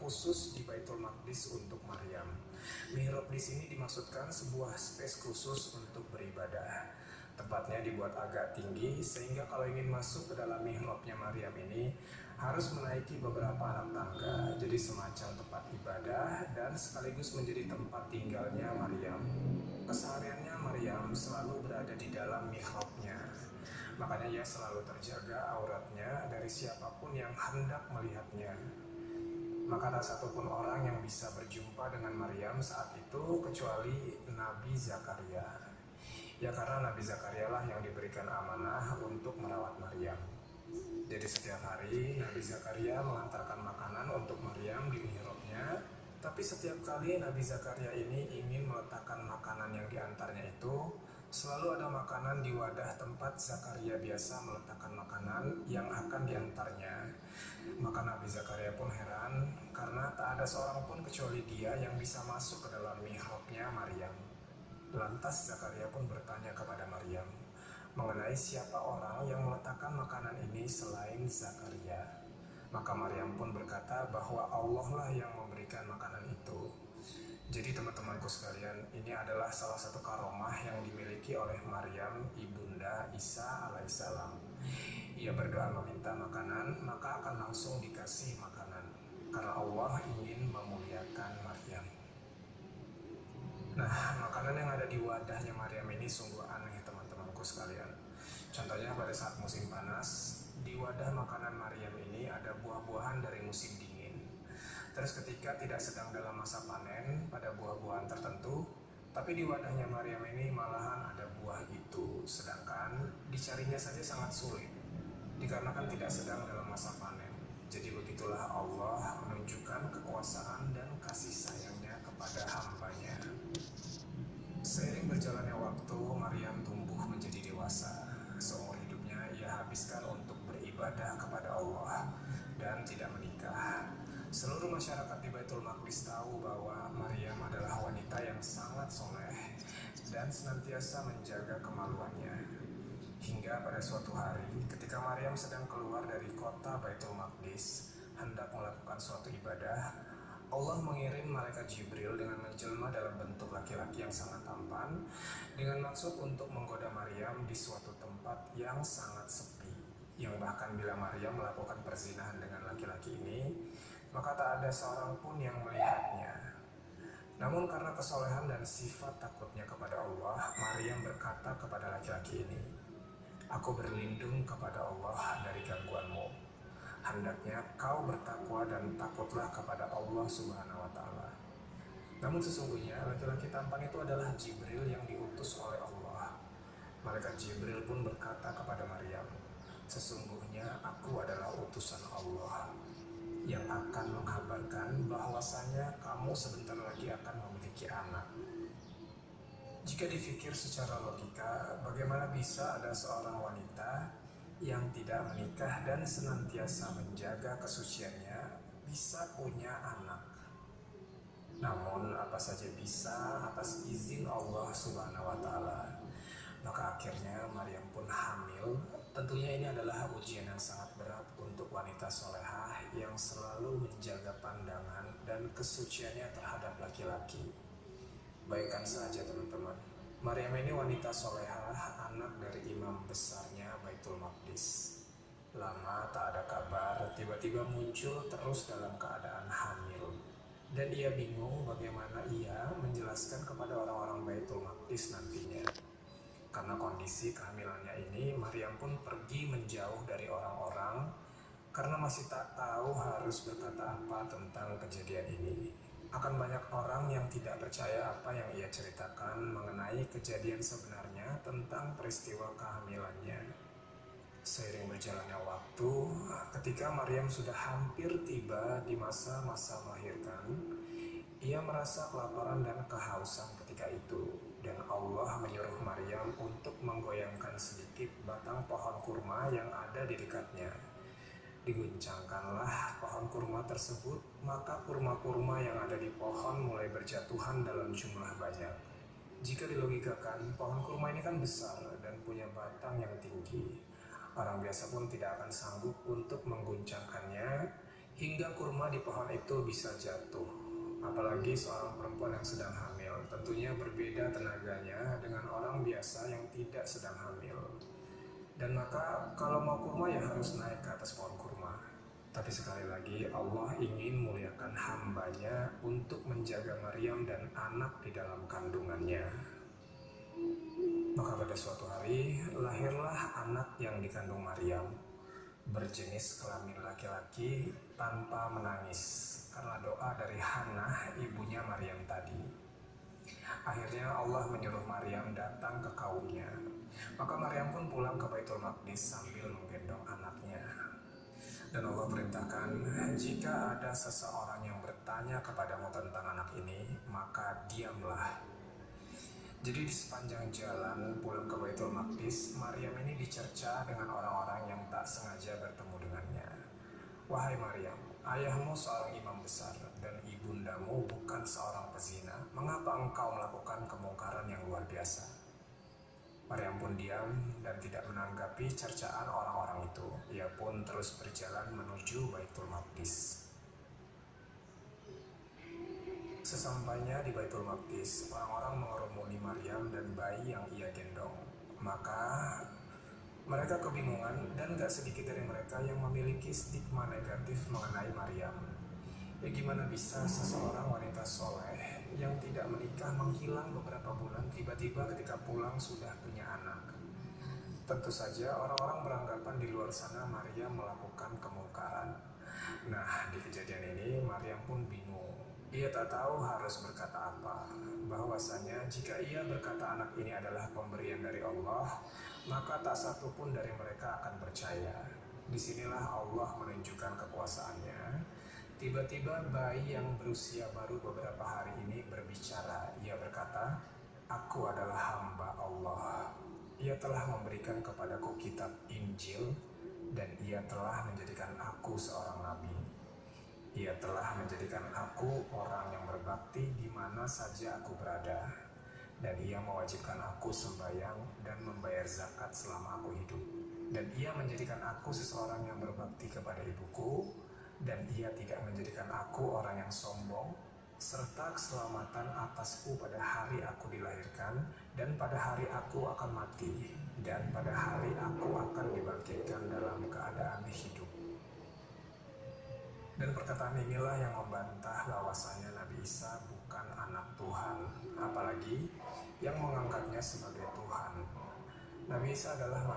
khusus di Baitul Maqdis untuk Maryam. Mihrab di sini dimaksudkan sebuah space khusus untuk beribadah. Tempatnya dibuat agak tinggi sehingga kalau ingin masuk ke dalam mihrabnya Maryam ini harus menaiki beberapa anak tangga. Jadi semacam tempat ibadah dan sekaligus menjadi tempat tinggalnya Maryam. Kesehariannya Maryam selalu berada di dalam mihrabnya. Makanya ia selalu terjaga auratnya dari siapapun yang hendak melihatnya. Maka tak satupun orang yang bisa berjumpa dengan Maryam saat itu kecuali Nabi Zakaria. Ya karena Nabi Zakaria lah yang diberikan amanah untuk merawat Maryam. Jadi setiap hari Nabi Zakaria mengantarkan makanan untuk Maryam di mihrabnya. Tapi setiap kali Nabi Zakaria ini ingin meletakkan makanan yang diantarnya itu, selalu ada makanan di wadah tempat Zakaria biasa meletakkan makanan yang akan diantarnya. Maka Nabi Zakaria pun heran karena tak ada seorang pun kecuali dia yang bisa masuk ke dalam mihrabnya Maryam. Lantas Zakaria pun bertanya kepada Maryam mengenai siapa orang yang meletakkan makanan ini selain Zakaria. Maka Maryam pun berkata bahwa Allah lah yang memberikan makanan itu. Jadi teman-temanku sekalian, ini adalah salah satu karomah yang dimiliki oleh Maryam ibunda Isa alaihissalam. Ia berdoa meminta makanan, maka akan langsung dikasih makanan karena Allah ingin memuliakan Maryam. Nah, makanan yang ada di wadahnya Maryam ini sungguh aneh teman-temanku sekalian. Contohnya pada saat musim panas, di wadah makanan Maryam ini ada buah-buahan dari musim dingin. Terus ketika tidak sedang dalam masa panen pada buah-buahan tertentu, tapi di wadahnya Maryam ini malahan ada buah itu, sedangkan dicarinya saja sangat sulit, dikarenakan tidak sedang dalam masa panen. Jadi begitulah Allah menunjukkan kekuasaan dan kasih sayangnya kepada hambanya. Seiring berjalannya waktu, Maryam tumbuh menjadi dewasa. Seumur hidupnya ia habiskan untuk beribadah kepada Allah dan tidak menikah. Seluruh masyarakat di Baitul Maqdis tahu bahwa Maryam adalah wanita yang sangat soleh dan senantiasa menjaga kemaluannya. Hingga pada suatu hari, ketika Maryam sedang keluar dari kota Baitul Maqdis, hendak melakukan suatu ibadah, Allah mengirim malaikat Jibril dengan menjelma dalam bentuk laki-laki yang sangat tampan dengan maksud untuk menggoda Maryam di suatu tempat yang sangat sepi, yang bahkan bila Maryam melakukan perzinahan dengan laki-laki ini, maka tak ada seorang pun yang melihatnya. Namun karena kesolehan dan sifat takutnya kepada Allah, Maryam berkata kepada laki-laki ini, "Aku berlindung kepada Allah dari gangguanmu. Hendaknya kau bertakwa dan takutlah kepada Allah Subhanahu wa Ta'ala." Namun sesungguhnya laki-laki tampan itu adalah Jibril yang diutus oleh Allah. Malaikat Jibril pun berkata kepada Maryam, "Sesungguhnya aku adalah utusan Allah yang akan menghabarkan bahwasanya kamu sebentar lagi akan memiliki anak." Jika dipikir secara logika, bagaimana bisa ada seorang wanita yang tidak menikah dan senantiasa menjaga kesuciannya bisa punya anak? Namun apa saja bisa atas izin Allah Subhanahu wa Ta'ala. Maka akhirnya Maryam pun hamil. Tentunya ini adalah ujian yang sangat berat untuk wanita solehah yang selalu menjaga pandangan dan kesuciannya terhadap laki-laki. Baikkan saja teman-teman, Maryam ini wanita solehah, anak dari imam besarnya Baitul Maqdis. Lama tak ada kabar, tiba-tiba muncul terus dalam keadaan hamil. Dan ia bingung bagaimana ia menjelaskan kepada orang-orang Baitul Maqdis nantinya. Karena kondisi kehamilannya ini, Maryam pun pergi menjauh dari orang-orang karena masih tak tahu harus berkata apa tentang kejadian ini. Akan banyak orang yang tidak percaya apa yang ia ceritakan mengenai kejadian sebenarnya tentang peristiwa kehamilannya. Seiring berjalannya waktu, ketika Maryam sudah hampir tiba di masa-masa melahirkan, ia merasa kelaparan dan kehausan ketika itu, dan Allah menyuruh Maryam untuk menggoyangkan sedikit batang pohon kurma yang ada di dekatnya. Diguncangkanlah pohon kurma tersebut, maka kurma-kurma yang ada di pohon mulai berjatuhan dalam jumlah banyak. Jika dilogikakan, pohon kurma ini kan besar dan punya batang yang tinggi. Orang biasa pun tidak akan sanggup untuk mengguncangkannya. hingga kurma di pohon itu bisa jatuh. Apalagi seorang perempuan yang sedang hamil, tentunya berbeda tenaganya dengan orang biasa yang tidak sedang hamil. Dan maka kalau mau kurma ya harus naik ke atas pohon kurma. Tapi sekali lagi Allah ingin muliakan hambanya untuk menjaga Maryam dan anak di dalam kandungannya. Maka pada suatu hari lahirlah anak yang dikandung Maryam, berjenis kelamin laki-laki tanpa menangis karena doa dari Hannah ibunya Maryam tadi. Akhirnya Allah menyuruh Maryam datang ke kaumnya. Maka Maryam pun pulang ke Baitul Maqdis sambil menggendong anaknya. Dan Allah perintahkan, jika ada seseorang yang bertanya kepadamu tentang anak ini, maka diamlah. Jadi di sepanjang jalan pulang ke Baitul Maqdis, Maryam ini dicerca dengan orang-orang yang tak sengaja bertemu dengannya. Wahai Maryam, ayahmu seorang imam besar dan ibundamu bukan seorang pezina. Mengapa engkau melakukan kemungkaran yang luar biasa? Maryam pun diam dan tidak menanggapi cercaan orang-orang itu. Ia pun terus berjalan menuju Baitul Maqdis. Sesampainya di Baitul Maqdis, orang-orang mengerumuni Maryam dan bayi yang ia gendong. Maka mereka kebingungan dan gak sedikit dari mereka yang memiliki stigma negatif mengenai Maryam. Ya gimana bisa seseorang wanita soleh yang tidak menikah menghilang beberapa bulan tiba-tiba ketika pulang sudah punya anak? Tentu saja orang-orang beranggapan di luar sana Maryam melakukan kemungkaran. Nah, di kejadian ini Maryam pun bingung. Ia tak tahu harus berkata apa. Bahwasanya jika ia berkata anak ini adalah pemberian dari Allah, maka tak satu pun dari mereka akan percaya. Disinilah Allah menunjukkan kekuasaannya. Tiba-tiba bayi yang berusia baru beberapa hari ini berbicara. Ia berkata, "Aku adalah hamba Allah. Ia telah memberikan kepadaku kitab Injil dan ia telah menjadikan aku seorang nabi. Ia telah menjadikan aku orang yang berbakti di mana saja aku berada. Dan ia mewajibkan aku sembahyang dan membayar zakat selama aku hidup. Dan ia menjadikan aku seseorang yang berbakti kepada ibuku. Dan ia tidak menjadikan aku orang yang sombong, serta keselamatan atasku pada hari aku dilahirkan, dan pada hari aku akan mati, dan pada hari aku akan dibangkitkan dalam keadaan hidup." Dan perkataan inilah yang membantah bahwasanya Nabi Isa bukan anak Tuhan, apalagi yang mengangkatnya sebagai Tuhan. Nabi Isa adalah